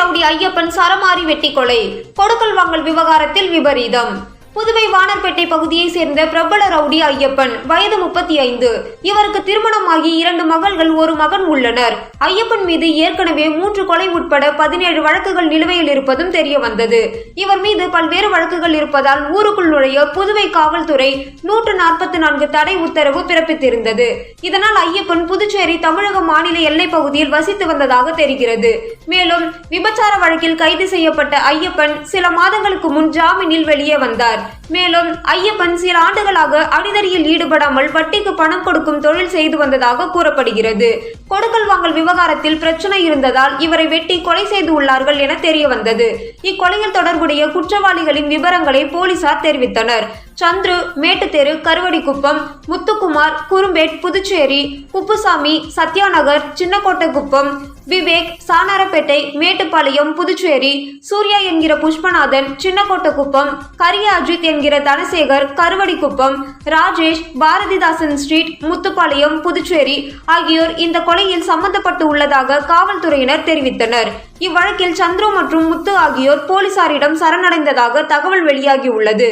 Rowdy Ayyappan சரமாரி வெட்டி கொலை. கொடுக்கல் வாங்கல் விவகாரத்தில் விபரீதம். புதுவை வானர்பேட்டை பகுதியை சேர்ந்த பிரபல ரவுடி ஐயப்பன், வயது 35. இவருக்கு திருமணமாகி 2 மகள்கள், 1 மகன் உள்ளனர். ஐயப்பன் மீது ஏற்கனவே 3 கொலை உட்பட 17 வழக்குகள் நிலுவையில் இருப்பதும் தெரிய வந்தது. இவர் மீது பல்வேறு வழக்குகள் இருப்பதால் ஊருக்குள் நுழைய புதுவை காவல்துறை 144 தடை உத்தரவு பிறப்பித்திருந்தது. இதனால் ஐயப்பன் புதுச்சேரி தமிழக மாநில எல்லை பகுதியில் வசித்து வந்ததாக தெரிகிறது. மேலும் விபச்சார வழக்கில் கைது செய்யப்பட்ட ஐயப்பன் சில மாதங்களுக்கு முன் ஜாமீனில் வெளியே வந்தார். மேலும் ஐயப்பன் சில ஆண்டுகளாக அடிதடியில் ஈடுபடாமல் வட்டிக்கு பணம் கொடுக்கும் தொழில் செய்து வந்ததாக கூறப்படுகிறது. கொடுக்கல் வாங்கல் விவகாரத்தில் பிரச்சனை இருந்ததால் இவரை வெட்டி கொலை செய்து உள்ளார்கள் என தெரிய வந்தது. இக்கொலையில் தொடர்புடைய குற்றவாளிகளின் விவரங்களை போலீசார் தெரிவித்தனர். சந்துரு, மேட்டுத்தெரு, கருவடிக்குப்பம், முத்துக்குமார், குறும்பேட், புதுச்சேரி, குப்புசாமி, சத்யாநகர், சின்னக்கோட்டைக்குப்பம், விவேக், சானாரப்பேட்டை, மேட்டுப்பாளையம், புதுச்சேரி, சூர்யா என்கிற புஷ்பநாதன், சின்னக்கோட்டைக்குப்பம், கரிய அஜித் என்கிற தனசேகர், கருவடிக்குப்பம், ராஜேஷ், பாரதிதாசன் ஸ்ட்ரீட், முத்துப்பாளையம், புதுச்சேரி ஆகியோர் இந்த கொலையில் சம்பந்தப்பட்டு உள்ளதாக காவல்துறையினர் தெரிவித்தனர். இவ்வழக்கில் சந்துரு மற்றும் முத்து ஆகியோர் போலீசாரிடம் சரணடைந்ததாக தகவல் வெளியாகியுள்ளது.